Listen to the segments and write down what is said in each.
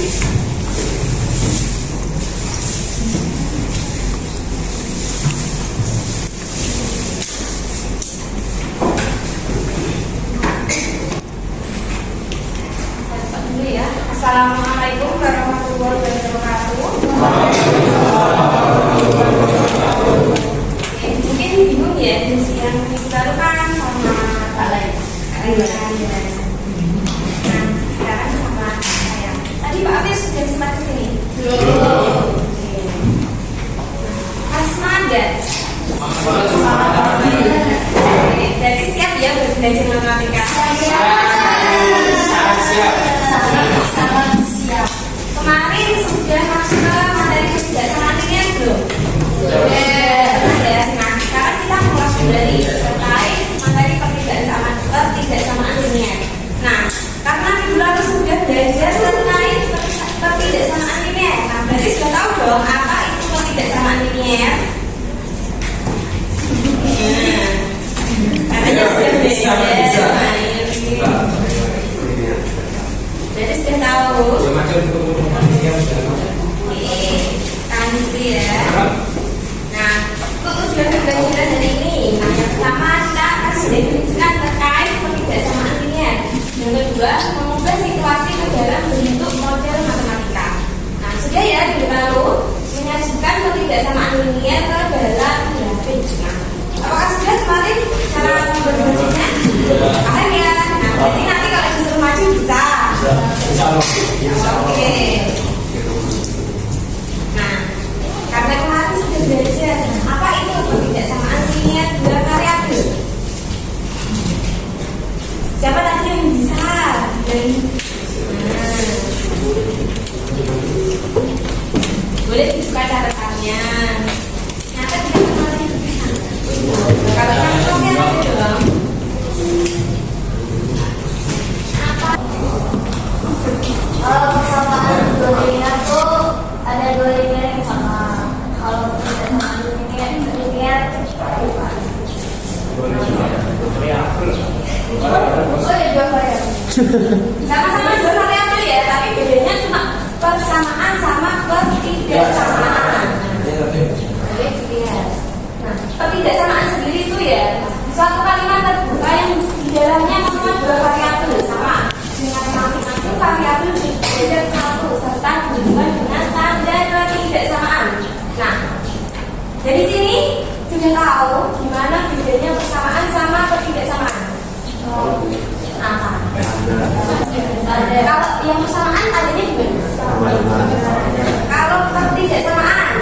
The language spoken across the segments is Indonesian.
Assalamualaikum warahmatullahi wabarakatuh. Mungkin bingung ya, yang minggu lalu kan sama Pak Lai. Nah, sekarang sama saya. Tadi Pak Afif sudah sempat kesini? Belum. Asmada. Jadi siap ya belajar matematika? Siap. Kemarin sudah masuk ke materi kebijaksanaan linier belum? Ya. Nah, sekarang kita mulai dari terkait materi ketidaksamaan linier. Nah, karena minggu lalu sudah belajar terkait ketidaksamaan linier, nah berarti sudah tahu dong apa itu ketidaksamaan linier. Karena sudah belajar. Jadi sudah tahu. Kan gitu ya. Nah, untuk tujuan pembelajaran hari ini, nah yang pertama kita akan mendefinisikan terkait ketidaksamaan linier. Yang kedua, mengubah situasi ke dalam bentuk model matematika. Nah, sudah ya minggu lalu menyajikan ketidaksamaan linier ke dalam grafik. Nah, apakah sudah kemarin cara membentuknya? Paham ya? Nah, berarti nanti kalau disuruh maju bisa. Oke. Nah, karena kemarin sudah belajar apa itu ketidaksamaan linier dua variabel. Siapa tadi yang bisa? Boleh dibuka catatannya. Nyata tidak kemarin bisa. Kalau yang ada dong. Kalau persamaan dua linier tuh ada dua linier yang sama. Kalau persamaan linier dua variabel. Sama-sama dua variabel ya, tapi bedanya cuma persamaan sama ketidaksamaan. Nah, ketidaksamaan sendiri itu ya suatu kalimat terbuka yang di dalamnya memuat dua variabel sama dengan masing-masing variabel berbeda satu serta berhubungan dengan tanda ketidaksamaan. Nah, dari sini sudah tahu gimana bedanya persamaan sama ketidaksamaan. Kalau yang persamaan adanya di mana? Kalau ketidaksamaan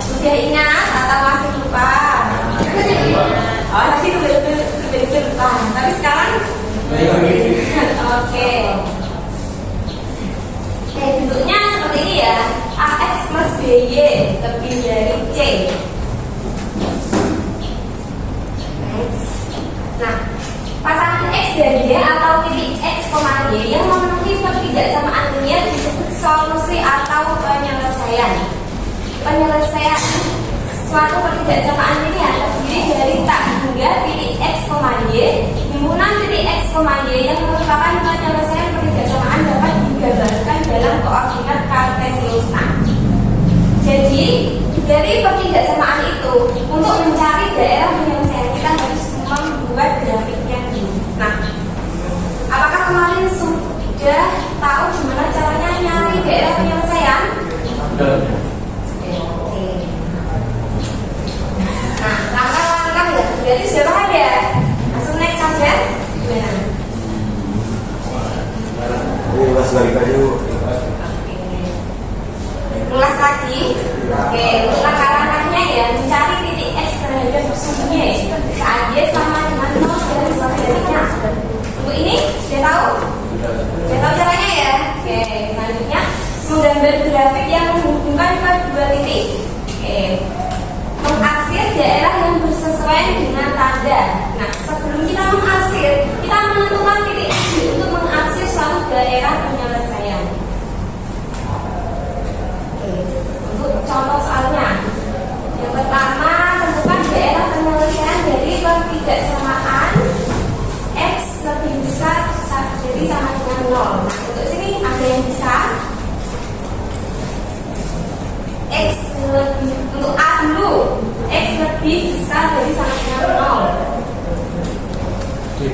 sudah ingat atau masih lupa? Oh, tadi betul lupa. Tapi sekarang oke. Bentuknya seperti ini ya. AX plus BY lebih dari C. Nah, pasangan X dan Y atau titik X, Y yang memenuhi ketidaksamaan linier disebut solusi atau penyelesaian. Penyelesaian suatu ketidaksamaan linier terdiri dari tak hingga titik X, Y. Himpunan titik X, Y yang merupakan penyelesaian ketidaksamaan dapat digambarkan dalam koordinat kartesius. Jadi dari ketidaksamaan itu untuk mencari daerah penyelesaian kita harus membuat grafiknya dulu. Nah, apakah kemarin sudah tahu gimana caranya nyari daerah penyelesaian? Nah, langkah-langkah ya. Jadi sudah paham ya? Langsung next saja. Gimana? Ada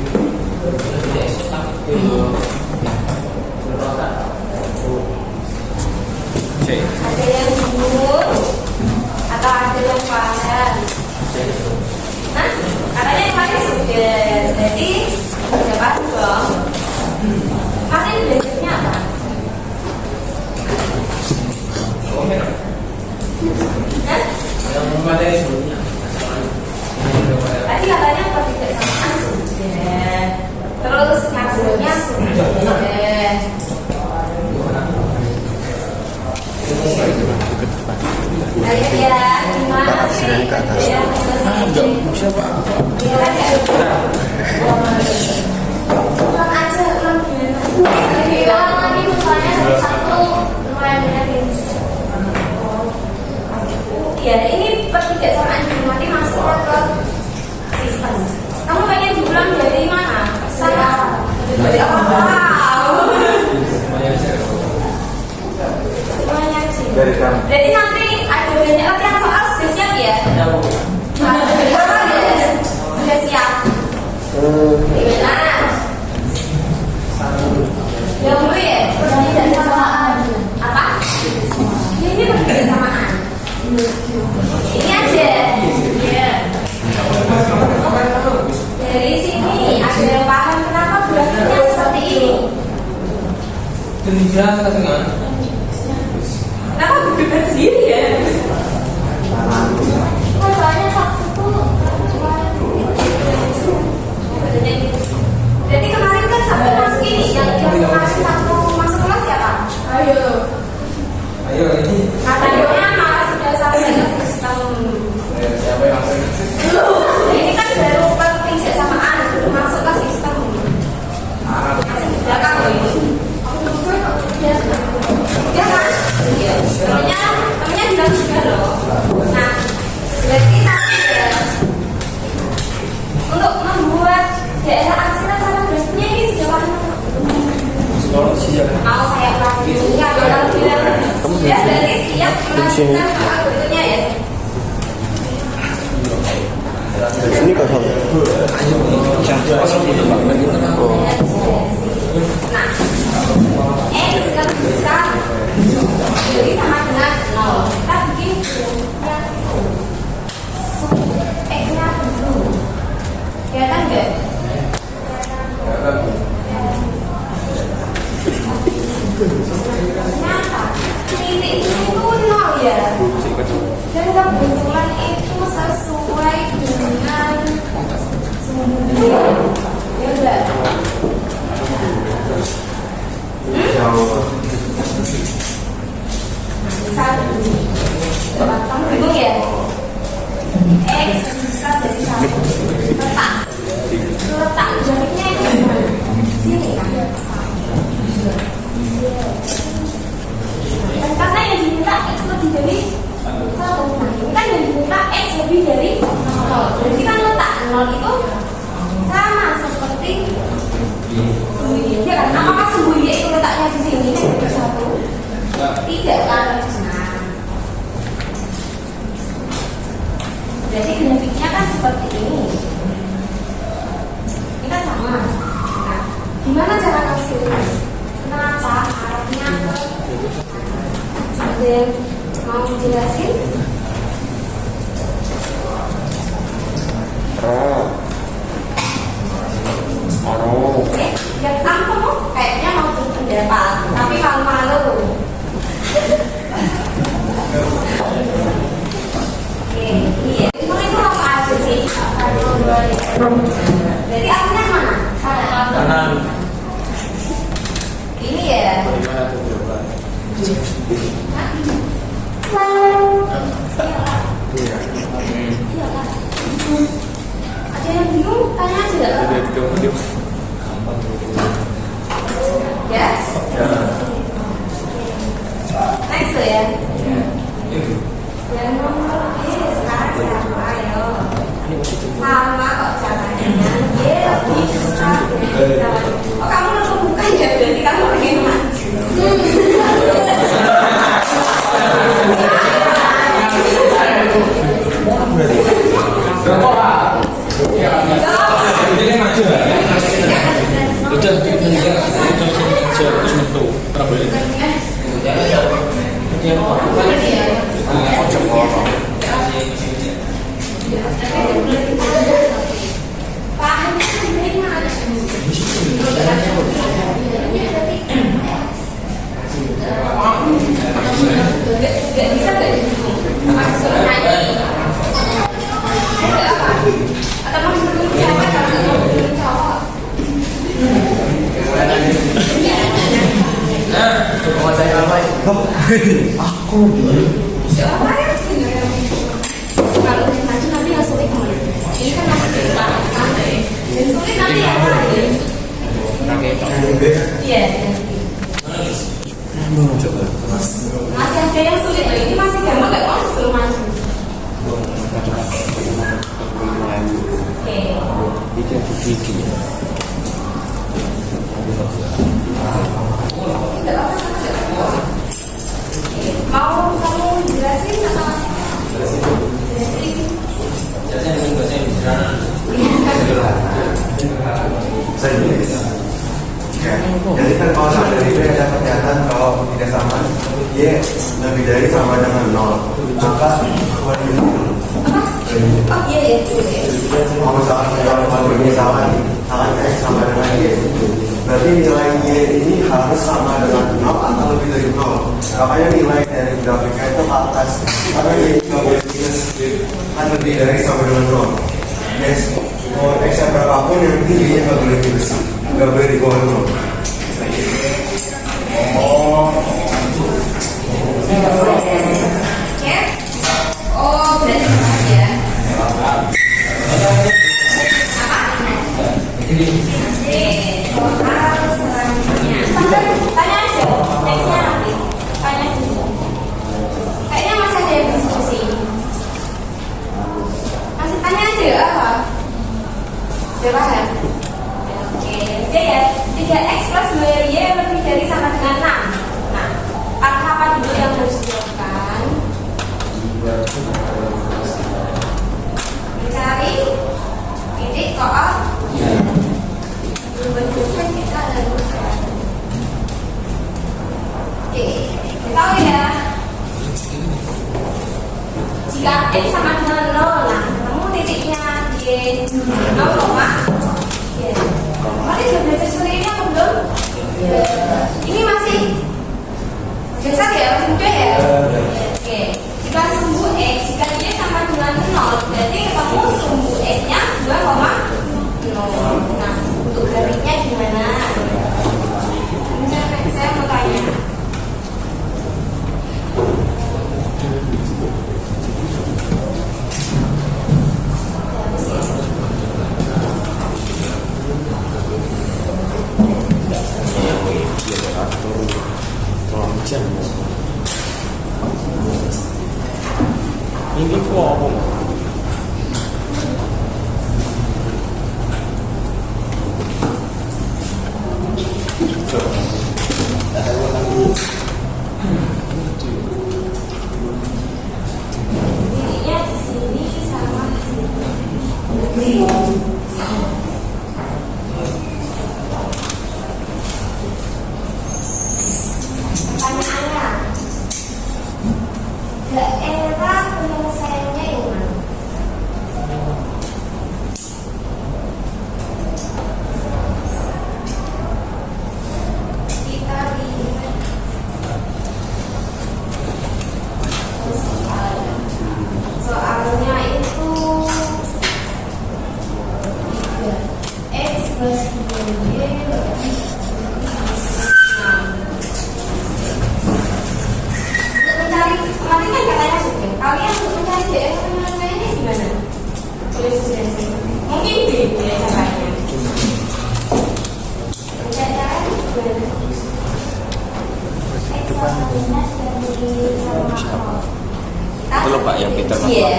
yang jumur atau ada yang padan? Hah? Katanya yang paling sudah. Jadi udah pasti dong. Kalian belajarnya apa? Hah? Tadi katanya perbedaan sudah. Terus hasilnya sudah. Kalian ya, gimana sih? Ya, Enggak bisa Pak. ulang aja, ulang gimana? Bilang lagi misalnya dari satu lumayan banyak ini. Ya, ini pertidaksamaan nanti masuk ke sistem. Kamu pengen diulang dari mana? Saya dari apa? Semuanya sih. Dari kamu. Jadi nanti ada banyak latihan soal sudah siap ya? Sudah siap. Gimana? Yang dulu ya? Pertidaksamaan. Apa? Ya, ini pertidaksamaan. Ini aja. Ya. Dari sini ada yang paham kenapa grafiknya seperti ini? Kenapa berdebat sendiri ya? Soalnya waktu itu Jadi kemarin kan sampai masuk ini, yang kemarin satu masuk kelas siapa? ayo Katanya malah sudah sampai ke sistem. Ini kan baru pertidaksamaan, belum masuk ke sistem. Masih di belakang loh ini. Ya kan? Iya. Temennya bilang juga loh. Nah, berarti nanti ya, untuk membuat daerah arsiran sama grafiknya ini sudah paham? Mau saya ulangi ya, kalau bilang sudah berarti siap melanjutkan soal berikutnya ya. Ini kosong. Nah, X kan bisa jadi sama dengan 0. Kita bikin yang itu. X-nya dulu. Kelihatan nggak? Ternyata titik itu 0 ya. Dan kebetulan itu sesuai dengan sumbernya. Ya udah. Misal kamu bingung ya? X bisa dari 1 letak grafiknya itu di mana? Sini kan? Dan karena yang diminta X lebih dari 1, nah ini kan yang diminta X lebih dari 0. Berarti kan letak 0 itu sama seperti sembunyi. Ya kan? Apakah sembunyi itu letaknya di sini kan dari 1? Tidak kan? Nah, jadi grafiknya kan seperti ini. Ini kan sama. Nah, gimana cara hasilnya? Kenapa arahnya ke? Ada yang mau jelasin? Ya kamu kayaknya mau berpendapat, tapi malu-malu. Oke, iya. Itu apa aja sih? Jadi arahnya mana? Kanan. Ini ya. Iya kan? Ada yang bingung? Tanya aja. Yes. Next ya. Yang nomor ini sekarang siapa? Ayo. Sama kok caranya. Dia bisa. Oh kamu langsung buka ya? Berarti kamu pengen maju. Jadi maju. Udah terus metu. Problem. Gak bisa gak masuk nyanyi atau mau dulu siapa kalau mau dulu cowok Mau saya apa? Aku siapa ya kalau maju nanti nggak sulit kemana ini kan masih di depan santai dan sulit nanti ya iya masih ada yang sulit loh ini masih gampang gak mau disuruh maju oke mau kamu jelasin atau jelasin Jadi kan kalau sama dari itu ada pernyataan kalau tidak sama Y lebih dari sama dengan 0 maka keluar ini oh iya kalau misalkan kalau misalkan akan X sama dengan Y berarti nilai Y ini harus sama dengan 0 atau lebih dari 0 makanya nilai dari grafiknya itu ke atas karena Y nggak boleh minus kan lebih dari sama dengan 0 yes mau X yang berapapun yang penting Y nya nggak boleh minus nggak boleh di bawah 0 oh berarti sama ya soal selanjutnya tanya aja nextnya nanti tanya dulu kayaknya masih ada yang diskusi masih tanya aja ya apa silakan oke jadi ya 3x plus 2y lebih dari sama dengan 6 nah apa dulu yang harus dilakukan mencari titik koordinat bentuknya kita ada rumuskan. Oke, tahu ya. Jika x sama dengan 0, nah ketemu titiknya di 0, ya. Mari sudah belajar seperti ini apa belum? Ini masih biasa ya, masih mudah ya. Oke, jika sumbu x, jika y sama dengan 0, berarti ketemu sumbu x-nya 2,0. Nah, untuk grafiknya gimana? Saya mau tanya. Ini kok Titiknya di sini sama di sini. Pertanyaannya, daerah penyelesaiannya yang mana? Kita lihat soalnya itu x plus 2y lebih 6. Untuk mencari kemarin kan katanya sudah kalian untuk mencari daerah penyelesaiannya gimana? Tulis di sini. Mungkin beda ya caranya. Mencari caranya gimana? X sama minus dari sama itu loh Pak yang kita makan. iya.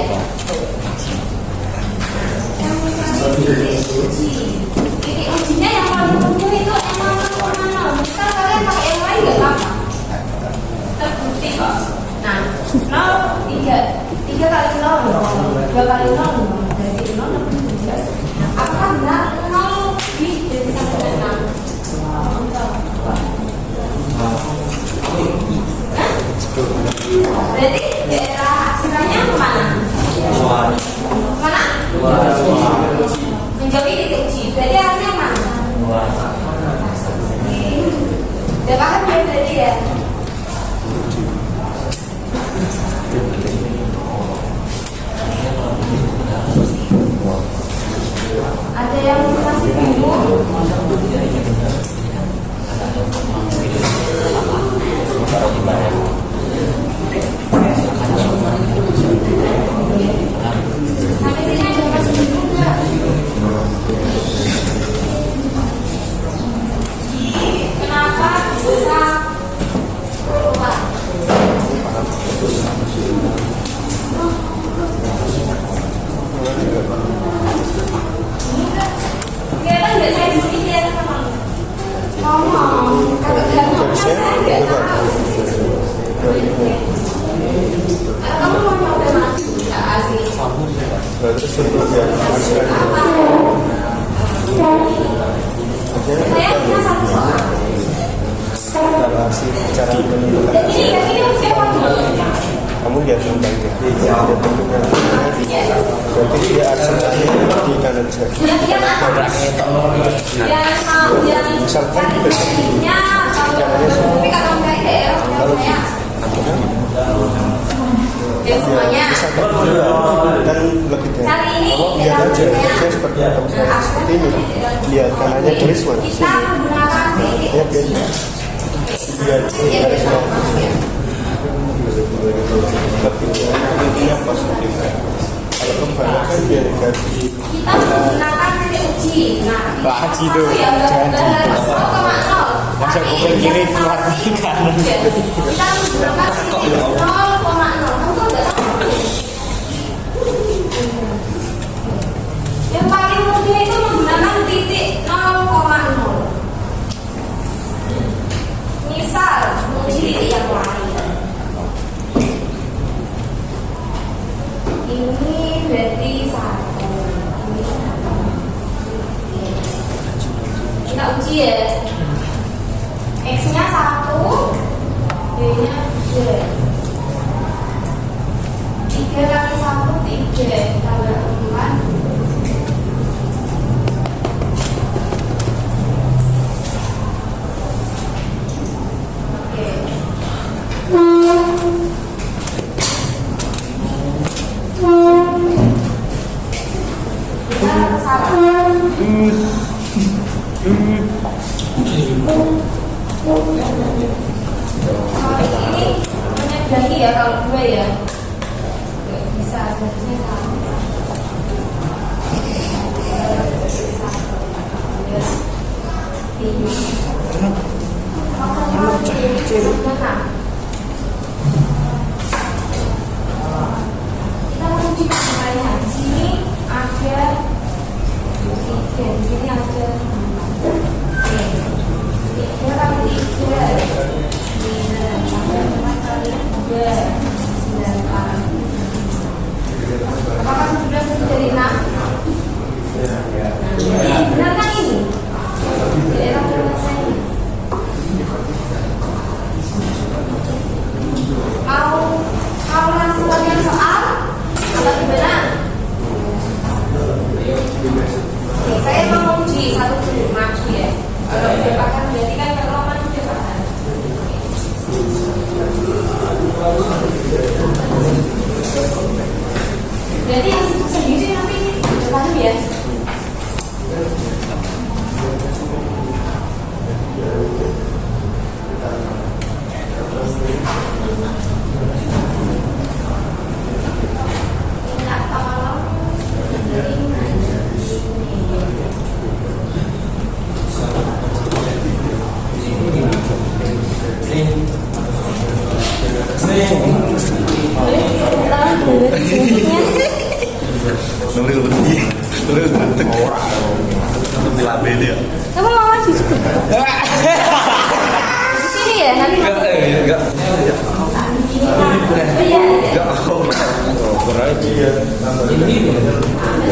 Titik ujinya yang paling penting itu emang mana? Misal kalian pakai yang lain nggak apa-apa. Terbukti kok. Nah, 0, 3 kali 0, 2 kali 0, berarti 0 lebih 3. Apakah benar 0 Udah paham ya berarti ya? Ada yang masih bingung? Sampai sini ada yang masih bingung nggak? Kenapa bisa lupa? Kelihatan nggak saya di sini kelihatan sama ngomong kalau gantungnya saya nggak tahu. Kamu mau nyoba mas? Nggak asik. Terus untuk yang Apa? Saya punya satu soal. narasi cara menentukan Dan ini udah waktu. kamu lihat tentang dia bentuknya berarti dia aksennya di kanan saya Yang apa? Yang misalkan tekniknya tapi kalau enggak daerah saya ya semuanya misalkan kan lebih deh kali ini kamu lihat aja saya seperti apa seperti ini lihat kanannya tulis mana kita sini menggunakan titik lihat lihat dari sana lebih yang positif kalau kebanyakan dia negatif kita menggunakan titik uji. Nah, Haji itu yang jangan masa kuping kiri keluar di kanan. kita menggunakan titik 0,0. Kamu tuh nggak tahu. Yang paling mudah itu menggunakan titik 0,0. Misal menguji titik yang lain. Ini berarti 1. Ini 1. Kita uji ya. X-nya 1, Y-nya 3. 3 kali 1, 3. Tambah 4. Ini menyedari ya kalau gue ya nggak bisa jadinya kita menguji perkembangan. Di sini ada di sini ada 3 kali 3 apakah sudah dari 6? Benar kan ini? Daerah saya. Mau langsung bagian soal atau gimana? Oke, saya mau uji satu dulu, maaf ya. Kalau dipakar berarti kan kalau mana dipakar. Berarti yang sendiri nanti paham ya? Minta tolong Nuril lebih Nuril ganteng untuk dilabeli ya kamu mau maju di sini ya nanti Enggak. iya berarti ya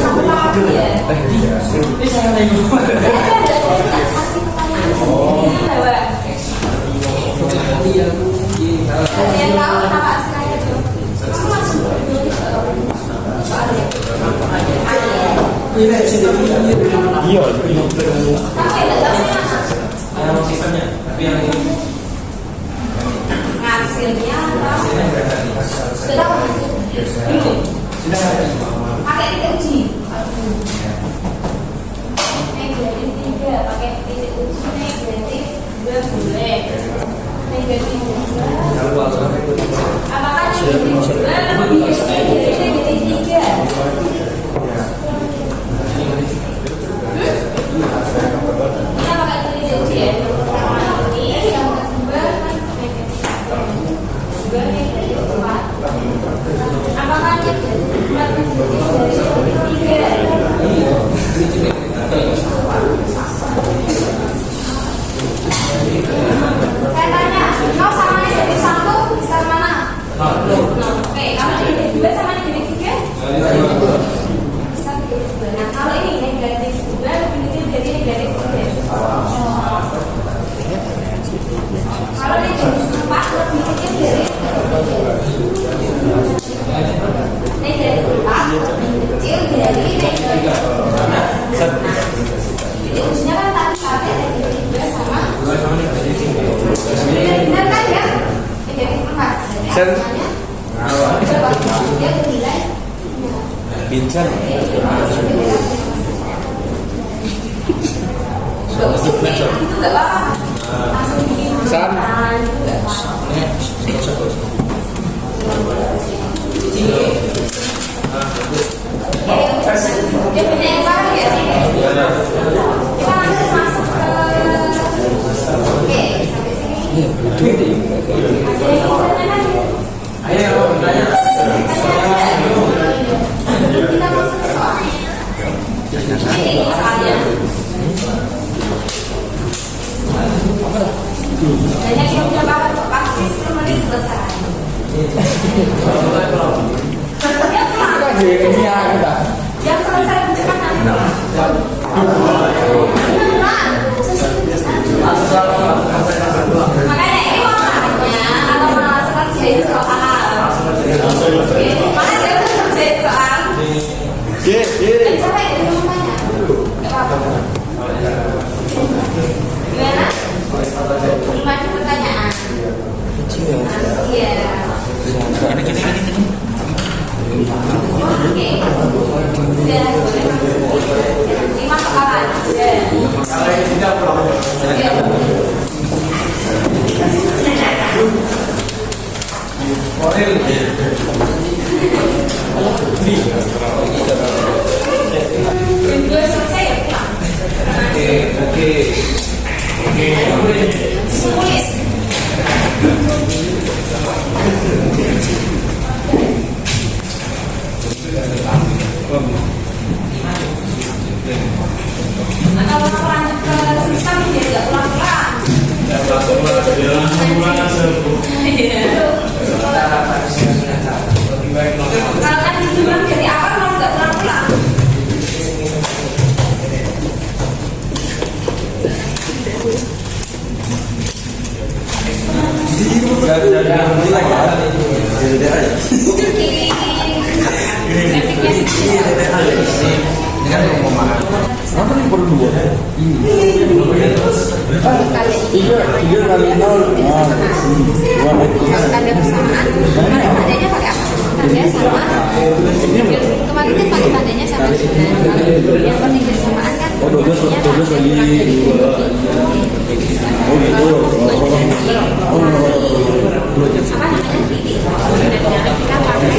satu lagi ya Ini saya lagi. ada yang tahu kenapa hasilnya itu kamu masuk soalnya Iya. kamu yang nggak tahu kenapa Sisanya. Tapi yang ini negatif 2 boleh. Negatif 2. Apakah negatif 2 lebih dari negatif 3? Kita pakai tulis ya. Ini yang kedua kan negatif 2 negatif 4. Apakah negatif 4 lebih dari negatif 3? Saya tanya, kau sama negatif 1 besar mana? Oke, kalau negatif 2 sama negatif 3? Besar negatif 2. Nah, kalau ini negatif 2 lebih kecil dari negatif 3. Kalau negatif 4 lebih kecil dari negatif 4 lebih kecil dari negatif 2. Jadi ujungnya kan tadi sampai negatif 2 sama benar kan ya? Negatif 4. Jadi hasilnya dia bernilai Vincent. itu nggak apa-apa. Langsung bikin Sam. itu nggak apa-apa. Dia punya yang baru ya? Kita langsung masuk ke oke, sampai sini. Kita masuk ke soal. Ini soalnya. Banyak yang punya bakat kok, pasti 10 menit selesai. Yang selesai percepatan. Makanya ini makanya kalau malah selesai soal. Makanya jangan selesai soal. Dan siapa yang jadi tanya? Gak apa-apa. Gimana? 5 pertanyaan. Iya. Oke. Sudah boleh masuk. 5 soalan. Dua selesai ya pulang. Oke. Tulis. Atau mau lanjut ke sistem biar nggak pulang-pulang. Kalau kan dibilang dari awal mau nggak pulang-pulang. Kenapa nih perlu 2? Tiga kali 0. Tanda bersamaan. Tandanya pakai apa? Tanda sama. Kemarin kan pakai tandanya sama dengan yang penting bersamaan kan. Oh, 12 lagi. Oh gitu. Apa namanya titik? Kita pakai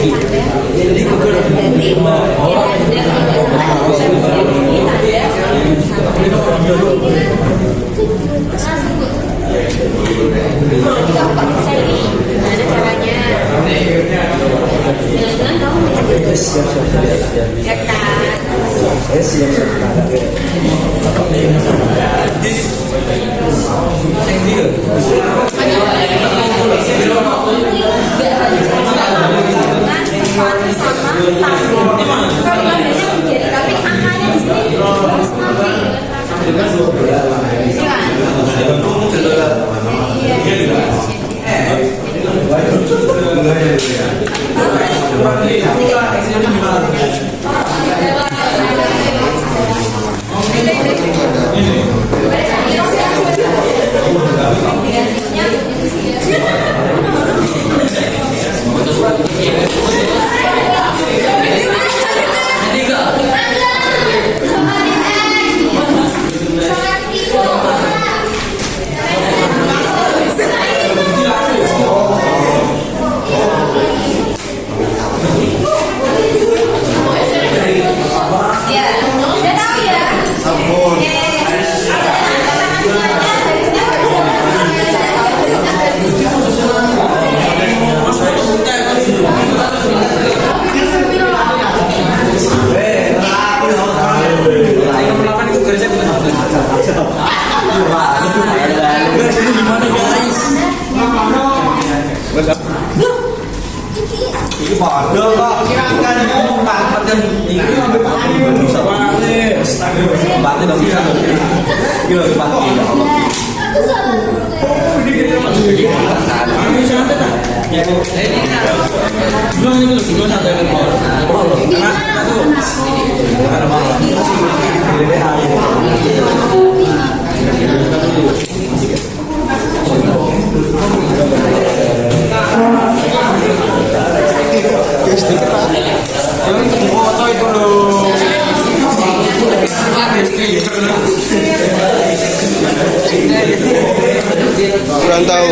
Aku salah dulu. Kurang tahu.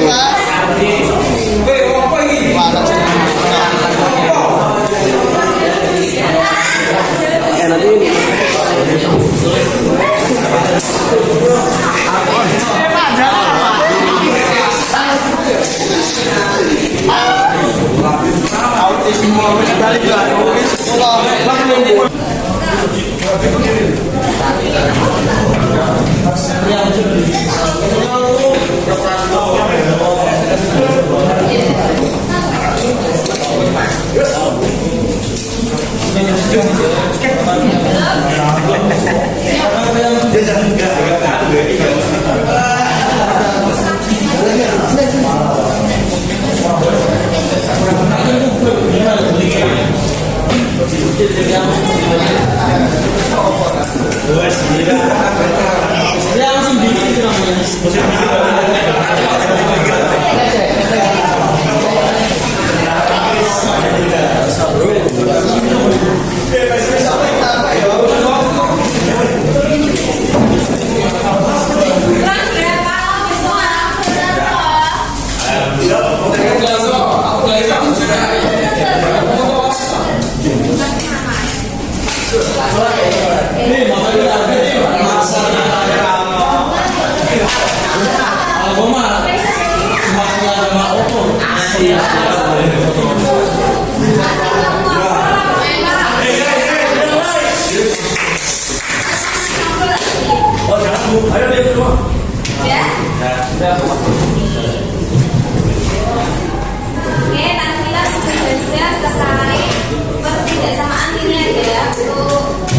Oke, tadi kita sudah terkait pertidaksamaan ini aja ya untuk